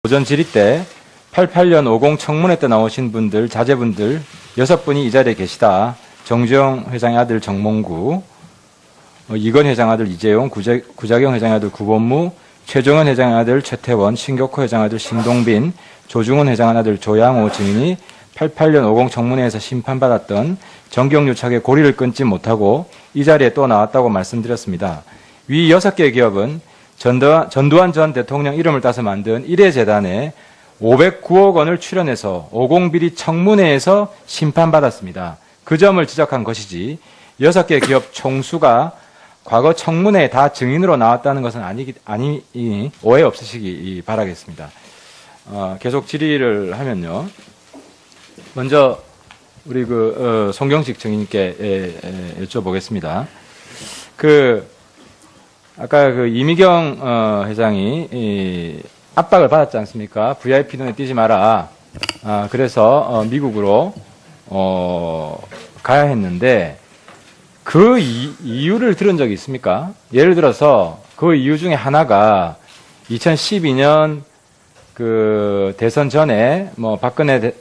오전 질의 때 88년 50 청문회 때 나오신 분들, 자제분들 6분이 이 자리에 계시다. 정주영 회장의 아들 정몽구, 이건 회장 아들 이재용, 구자경 회장의 아들 구본무, 최종원 회장의 아들 최태원, 신격호 회장의 아들 신동빈, 조중훈 회장의 아들 조양호 증인이 88년 50 청문회에서 심판받았던 정경유착의 고리를 끊지 못하고 이 자리에 또 나왔다고 말씀드렸습니다. 위 6개 기업은 전두환 전 대통령 이름을 따서 만든 1회 재단에 509억 원을 출연해서 50 비리 청문회에서 심판받았습니다. 그 점을 지적한 것이지 6개 기업 총수가 과거 청문회에 다 증인으로 나왔다는 것은 아니 오해 없으시기 바라겠습니다. 계속 질의를 하면요. 먼저 우리 송경식 증인께 여쭤보겠습니다. 아까 이미경 회장이 압박을 받았지 않습니까? VIP 눈에 띄지 마라. 그래서 미국으로 가야 했는데 그 이유를 들은 적이 있습니까? 예를 들어서 그 이유 중에 하나가 2012년 대선 전에 박근혜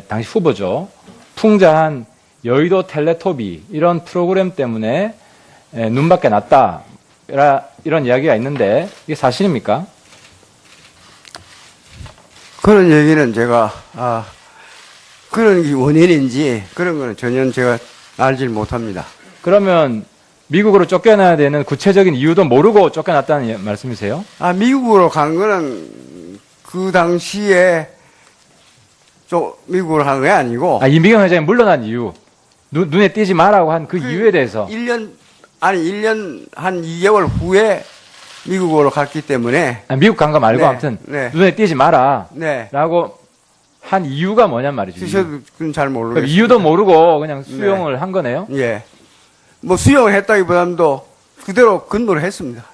당시 후보죠. 풍자한 여의도 텔레토비 이런 프로그램 때문에 눈밖에 났다. 이런 이야기가 있는데 이게 사실입니까? 그런 얘기는 제가 그런 게 원인인지 그런 거는 전혀 제가 알질 못합니다. 그러면 미국으로 쫓겨나야 되는 구체적인 이유도 모르고 쫓겨났다는 말씀이세요? 미국으로 간 거는 그 당시에 미국으로 간 게 아니고. 이미경 회장이 물러난 이유, 눈에 띄지 마라고 한 그 이유에 대해서. 1년 한 2개월 후에 미국으로 갔기 때문에. 미국 간 거 말고 네, 아무튼 네. 눈에 띄지 마라. 네. 라고 한 이유가 뭐냔 말이죠. 저도 그건 잘 모르겠어요. 이유도 모르고 그냥 수용을 한 거네요? 예. 수용을 했다기보다도 그대로 근무를 했습니다.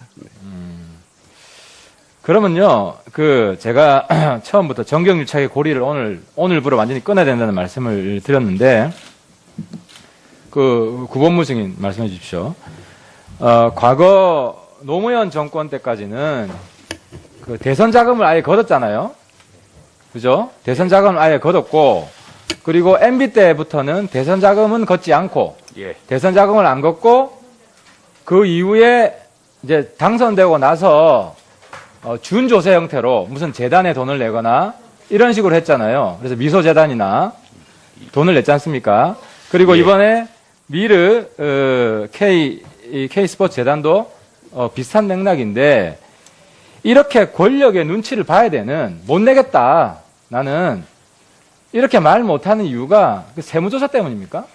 그러면요, 제가 처음부터 정경유착의 고리를 오늘부로 완전히 끊어야 된다는 말씀을 드렸는데, 구본무 증인 말씀해 주십시오. 과거 노무현 정권 때까지는 대선 자금을 아예 걷었잖아요. 그죠? 대선 자금을 아예 걷었고, 그리고 MB 때부터는 대선 자금은 걷지 않고, 예. 대선 자금을 안 걷고, 그 이후에 이제 당선되고 나서 준조세 형태로 무슨 재단에 돈을 내거나 이런 식으로 했잖아요. 그래서 미소재단이나 돈을 냈지 않습니까? 그리고 예. 이번에 미르 K스포츠 재단도 비슷한 맥락인데 이렇게 권력의 눈치를 봐야 되는 못 내겠다. 나는 이렇게 말 못하는 이유가 세무조사 때문입니까?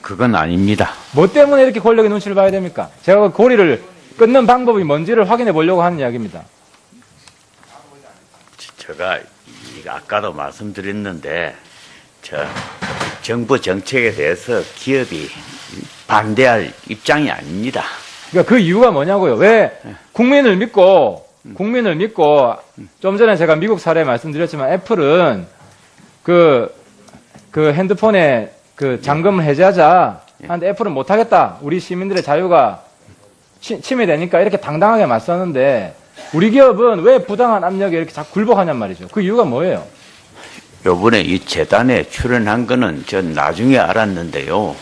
그건 아닙니다. 뭐 때문에 이렇게 권력의 눈치를 봐야 됩니까? 제가 그 고리를 끊는 방법이 뭔지를 확인해 보려고 하는 이야기입니다. 제가 아까도 말씀드렸는데 정부 정책에 대해서 기업이 반대할 입장이 아닙니다. 그러니까 그 이유가 뭐냐고요. 왜 국민을 믿고 좀 전에 제가 미국 사례 말씀드렸지만 애플은 그 핸드폰에 잠금을 해제하자 하는데 애플은 못하겠다. 우리 시민들의 자유가 침해되니까 이렇게 당당하게 맞섰는데 우리 기업은 왜 부당한 압력에 이렇게 자꾸 굴복하냔 말이죠. 그 이유가 뭐예요? 요번에 이 재단에 출연한 거는 전 나중에 알았는데요.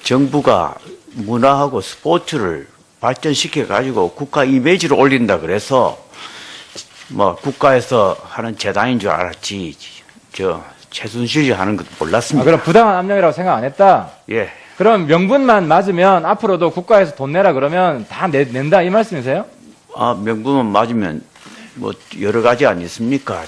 정부가 문화하고 스포츠를 발전시켜 가지고 국가 이미지를 올린다 그래서 국가에서 하는 재단인 줄 알았지. 최순실이 하는 것도 몰랐습니다. 그럼 부당한 압력이라고 생각 안 했다? 예. 그럼 명분만 맞으면 앞으로도 국가에서 돈 내라 그러면 다 낸다 이 말씀이세요? 명분만 맞으면 여러 가지 아니습니까?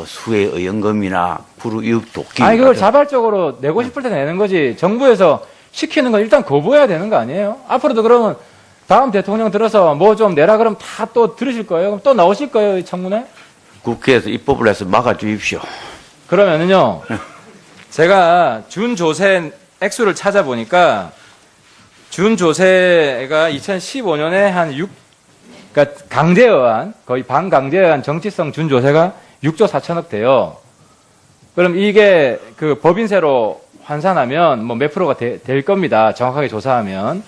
수해 의연금이나 불우이웃 돕기. 그걸 자발적으로 내고 싶을 때 내는 거지. 정부에서 시키는 건 일단 거부해야 되는 거 아니에요? 앞으로도 그러면 다음 대통령 들어서 뭐 좀 내라 그러면 다 또 들으실 거예요? 그럼 또 나오실 거예요, 이 청문회? 국회에서 입법을 해서 막아주십시오. 그러면은요, 제가 준조세 액수를 찾아보니까 준조세가 2015년에 그러니까 강제에 의한, 거의 반강제에 의한 정치성 준조세가 6조 4천억 돼요. 그럼 이게 법인세로 환산하면 몇 프로가 될 겁니다. 정확하게 조사하면.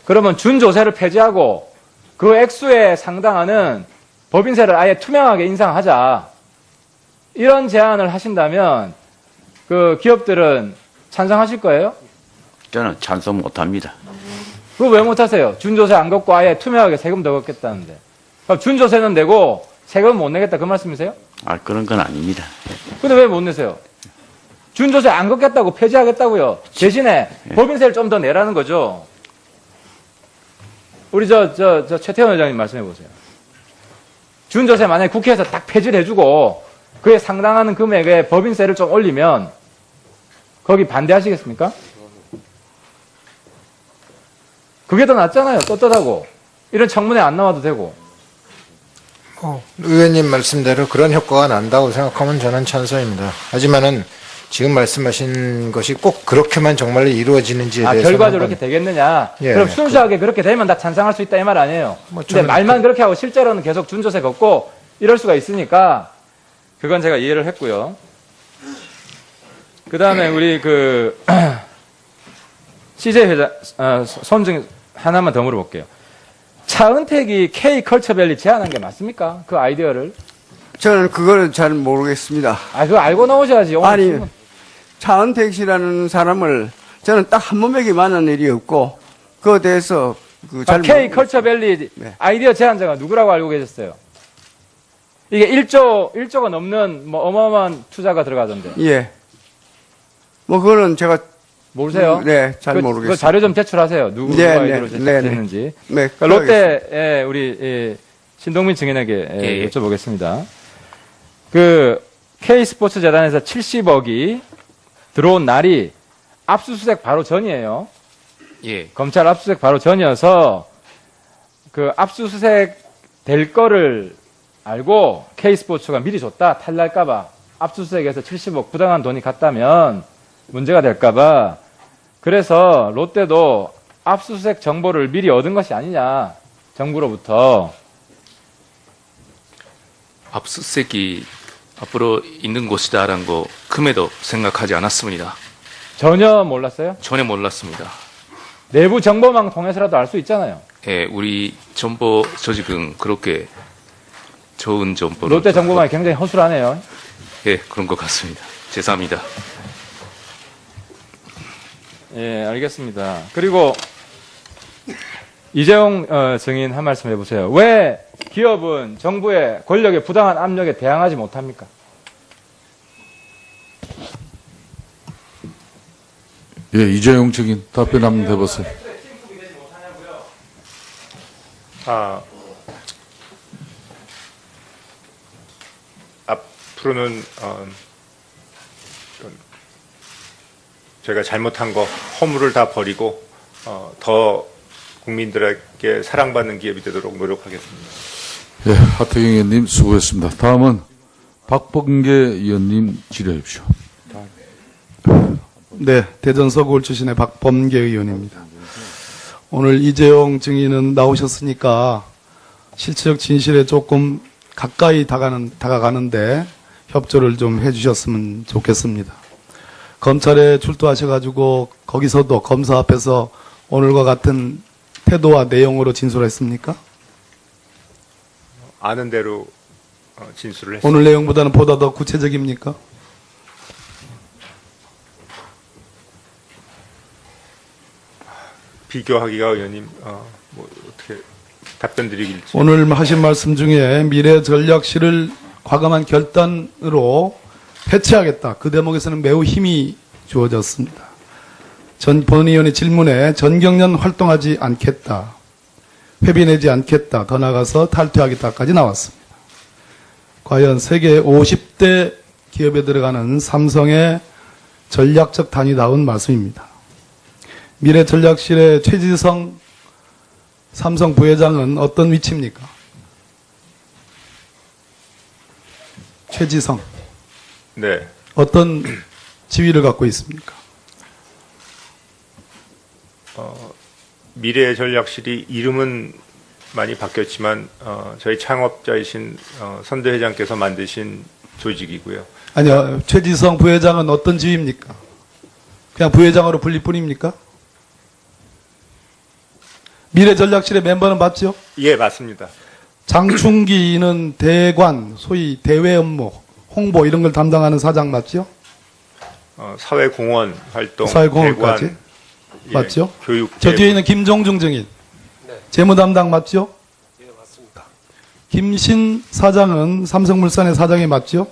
그러면 준조세를 폐지하고 그 액수에 상당하는 법인세를 아예 투명하게 인상하자. 이런 제안을 하신다면 그 기업들은 찬성하실 거예요? 저는 찬성 못합니다. 그거 왜 못하세요? 준조세 안 걷고 아예 투명하게 세금 더 걷겠다는데. 그럼 준조세는 내고 세금 못 내겠다 그 말씀이세요? 그런 건 아닙니다. 근데 왜 못 내세요? 준조세 안 걷겠다고 폐지하겠다고요. 대신에 법인세를 좀 더 내라는 거죠. 우리 최태원 회장님 말씀해 보세요. 준조세 만약에 국회에서 딱 폐지를 해주고 그에 상당하는 금액의 법인세를 좀 올리면 거기 반대하시겠습니까? 그게 더 낫잖아요. 떳떳하고. 이런 청문회 안 나와도 되고. 의원님 말씀대로 그런 효과가 난다고 생각하면 저는 찬성입니다. 하지만은 지금 말씀하신 것이 꼭 그렇게만 정말로 이루어지는지에 대해서 결과적으로 그렇게 되겠느냐. 예, 그럼 순수하게 그렇게 되면 다 찬성할 수 있다 이 말 아니에요. 뭐 근데 저는 말만 그렇게 하고 실제로는 계속 준조세 걷고 이럴 수가 있으니까 그건 제가 이해를 했고요. 그 다음에 우리 CJ 회장, 손중 하나만 더 물어볼게요. 차은택이 K 컬처밸리 제안한 게 맞습니까? 그 아이디어를? 저는 그거는 잘 모르겠습니다. 그거 알고 나오셔야지. 오늘 아니, 질문. 차은택 씨라는 사람을 저는 딱 한 번밖에 만난 일이 없고, 그거에 대해서 잘 K 컬처밸리 네. 아이디어 제안자가 누구라고 알고 계셨어요? 이게 1조가 넘는 뭐 어마어마한 투자가 들어가던데. 예. 뭐, 그거는 제가, 모르세요? 네, 잘 그 모르겠어요. 자료 좀 제출하세요. 누구 네, 아이디어로 네, 네, 네. 제출했는지. 네, 그러니까 롯데의 우리 신동민 증인에게 여쭤보겠습니다. 그 K스포츠 재단에서 70억이 들어온 날이 압수수색 바로 전이에요. 예, 검찰 압수수색 바로 전이어서 그 압수수색 될 거를 알고 K스포츠가 미리 줬다 탈날까봐 압수수색에서 70억 부당한 돈이 갔다면 문제가 될까봐 그래서 롯데도 압수수색 정보를 미리 얻은 것이 아니냐 정부로부터. 압수수색이 앞으로 있는 곳이다라는 거 금에도 생각하지 않았습니다. 전혀 몰랐어요? 전혀 몰랐습니다. 내부 정보망 통해서라도 알 수 있잖아요. 예, 우리 정보 조직은 그렇게 좋은 정보를 롯데 정보망이 굉장히 허술하네요. 예, 그런 것 같습니다. 죄송합니다. 예, 알겠습니다. 그리고 이재용 증인 한 말씀 해보세요. 왜 기업은 정부의 권력의 부당한 압력에 대항하지 못합니까? 예, 이재용 증인 답변 한번 해보세요. 앞으로는 저희가 잘못한 거 허물을 다 버리고 더 국민들에게 사랑받는 기업이 되도록 노력하겠습니다. 예, 하태경 의원님 수고했습니다. 다음은 박범계 의원님 질의하십시오. 네, 대전 서구울 출신의 박범계 의원입니다. 오늘 이재용 증인은 나오셨으니까 실체적 진실에 조금 가까이 다가가는데 협조를 좀 해주셨으면 좋겠습니다. 검찰에 출두하셔가지고 거기서도 검사 앞에서 오늘과 같은 태도와 내용으로 진술했습니까? 아는 대로 진술을 했습니다. 오늘 내용보다는 보다 더 구체적입니까? 비교하기가 의원님 뭐 어떻게 답변 드리길지. 오늘 하신 말씀 중에 미래전략실을 과감한 결단으로 해체하겠다. 그 대목에서는 매우 힘이 주어졌습니다. 본 의원의 질문에 전경련 활동하지 않겠다. 회비 내지 않겠다. 더 나아가서 탈퇴하겠다까지 나왔습니다. 과연 세계 50대 기업에 들어가는 삼성의 전략적 단위다운 말씀입니다. 미래전략실의 최지성 삼성 부회장은 어떤 위치입니까? 최지성. 네. 어떤 지위를 갖고 있습니까? 미래전략실이 이름은 많이 바뀌었지만 저희 창업자이신 선대 회장께서 만드신 조직이고요. 아니요. 최지성 부회장은 어떤 지위입니까? 그냥 부회장으로 불릴 뿐입니까? 미래전략실의 멤버는 맞죠? 예, 맞습니다. 장충기는 대관, 소위 대외 업무, 홍보 이런 걸 담당하는 사장 맞죠? 사회공헌 활동, 사회공헌까지 대관, 맞죠? 교육, 저 뒤에 있는 김종중 증인 재무 담당 맞죠? 네, 맞습니다. 김신 사장은 삼성물산의 사장이 맞죠?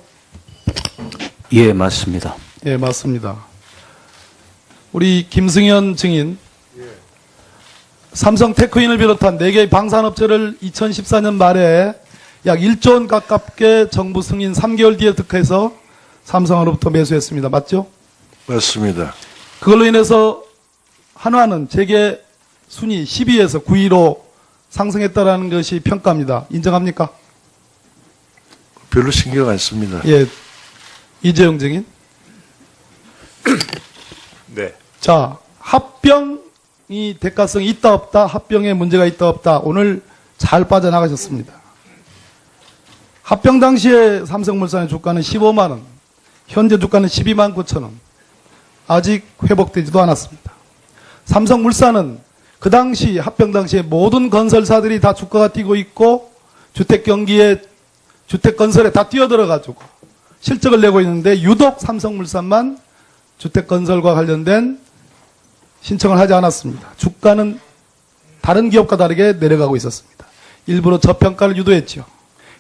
예, 맞습니다. 예, 맞습니다. 우리 김승현 증인, 삼성 테크인을 비롯한 4개의 방산업체를 2014년 말에 약 1조 원 가깝게 정부 승인 3개월 뒤에 득해서 삼성으로부터 매수했습니다. 맞죠? 맞습니다. 그걸로 인해서 한화는 재계 순위 10위에서 9위로 상승했다라는 것이 평가입니다. 인정합니까? 별로 신경 안 씁니다. 예. 이재용 증인. 네. 자, 합병이 대가성이 있다 없다, 합병에 문제가 있다 없다, 오늘 잘 빠져나가셨습니다. 합병 당시에 삼성물산의 주가는 15만 원, 현재 주가는 12만 9천 원. 아직 회복되지도 않았습니다. 삼성물산은 그 당시 합병 당시에 모든 건설사들이 다 주가가 뛰고 있고 주택 경기에 주택 건설에 다 뛰어들어가지고 실적을 내고 있는데 유독 삼성물산만 주택 건설과 관련된 신청을 하지 않았습니다. 주가는 다른 기업과 다르게 내려가고 있었습니다. 일부러 저평가를 유도했죠.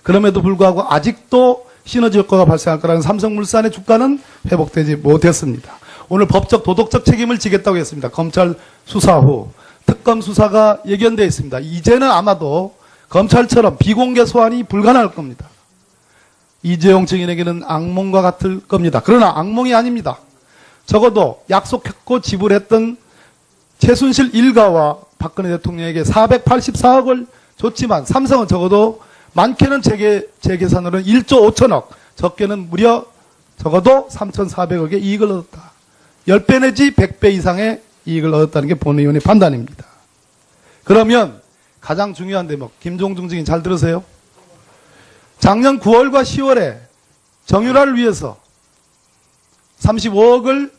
그럼에도 불구하고 아직도 시너지 효과가 발생할 거라는 삼성물산의 주가는 회복되지 못했습니다. 오늘 법적 도덕적 책임을 지겠다고 했습니다. 검찰 수사 후 특검 수사가 예견되어 있습니다. 이제는 아마도 검찰처럼 비공개 소환이 불가능할 겁니다. 이재용 증인에게는 악몽과 같을 겁니다. 그러나 악몽이 아닙니다. 적어도 약속했고 지불했던 최순실 일가와 박근혜 대통령에게 484억을 줬지만 삼성은 적어도 많게는 제 계산으로는 1조 5천억, 적게는 무려 적어도 3,400억의 이익을 얻었다. 10배 내지 100배 이상의 이익을 얻었다는 게 본의원의 판단입니다. 그러면 가장 중요한 대목, 김종중 증인 잘 들으세요. 작년 9월과 10월에 정유라를 위해서 35억을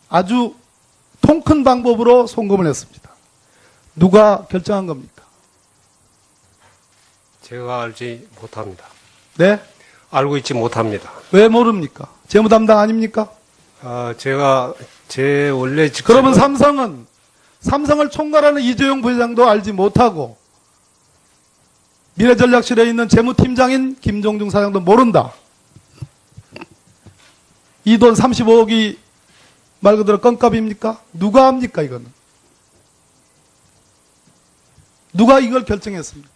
아주 통 큰 방법으로 송금을 했습니다. 누가 결정한 겁니까? 제가 알지 못합니다. 네? 알고 있지 못합니다. 왜 모릅니까? 재무 담당 아닙니까? 제가 제 원래 직접 그러면 삼성을 총괄하는 이재용 부회장도 알지 못하고 미래전략실에 있는 재무팀장인 김종중 사장도 모른다. 이 돈 35억이 말 그대로 껌값입니까? 누가 합니까 이거는? 누가 이걸 결정했습니까?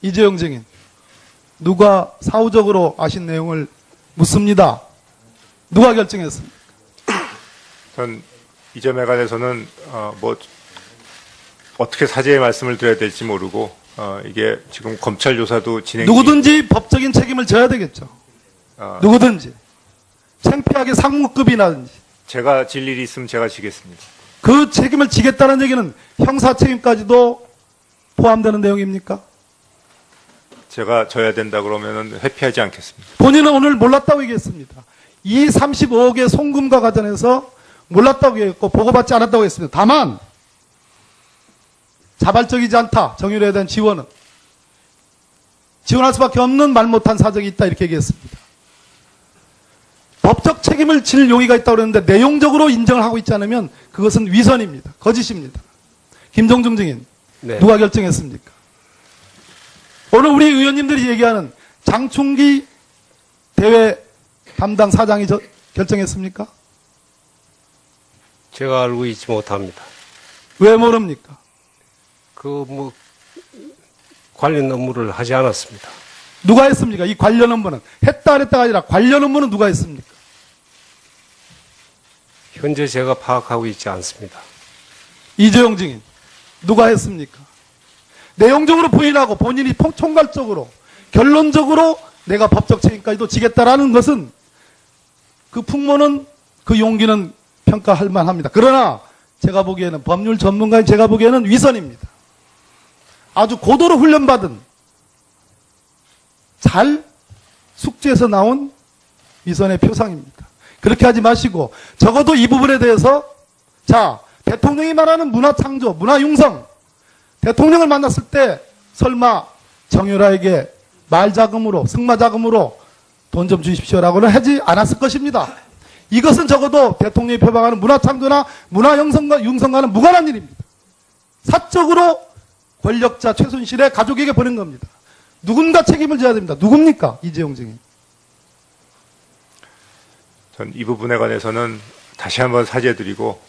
이재용 증인. 누가 사후적으로 아신 내용을 묻습니다. 누가 결정했습니까? 전 이 점에 관해서는 어떻게 사죄의 말씀을 드려야 될지 모르고 이게 지금 검찰 조사도 진행 누구든지 법적인 책임을 져야 되겠죠. 누구든지. 창피하게 상무급이라든지. 제가 질 일이 있으면 제가 지겠습니다. 그 책임을 지겠다는 얘기는 형사 책임까지도 포함되는 내용입니까? 제가 져야 된다 그러면은 회피하지 않겠습니다. 본인은 오늘 몰랐다고 얘기했습니다. 이 35억의 송금과 관련해서 몰랐다고 얘기했고 보고받지 않았다고 했습니다. 다만 자발적이지 않다. 정유라에 대한 지원은. 지원할 수밖에 없는 말 못한 사정이 있다. 이렇게 얘기했습니다. 법적 책임을 질 용의가 있다고 그랬는데 내용적으로 인정을 하고 있지 않으면 그것은 위선입니다. 거짓입니다. 김종중 증인. 네. 누가 결정했습니까? 오늘 우리 의원님들이 얘기하는 장충기 대외 담당 사장이 결정했습니까? 제가 알고 있지 못합니다. 왜 모릅니까? 관련 업무를 하지 않았습니다. 누가 했습니까? 이 관련 업무는. 했다 안 했다가 아니라 관련 업무는 누가 했습니까? 현재 제가 파악하고 있지 않습니다. 이재용 증인. 누가 했습니까? 내용적으로 부인하고 본인이 총괄적으로 결론적으로 내가 법적 책임까지도 지겠다라는 것은 그 풍모는 그 용기는 평가할 만합니다. 그러나 제가 보기에는 법률 전문가인 제가 보기에는 위선입니다. 아주 고도로 훈련받은 잘 숙지해서 나온 위선의 표상입니다. 그렇게 하지 마시고 적어도 이 부분에 대해서 자 대통령이 말하는 문화창조, 문화융성 대통령을 만났을 때 설마 정유라에게 말자금으로 승마자금으로 돈 좀 주십시오라고는 하지 않았을 것입니다. 이것은 적어도 대통령이 표방하는 문화창조나 융성과는 무관한 일입니다. 사적으로 권력자 최순실의 가족에게 보낸 겁니다. 누군가 책임을 져야 됩니다. 누굽니까? 이재용 증인. 전 이 부분에 관해서는 다시 한번 사죄드리고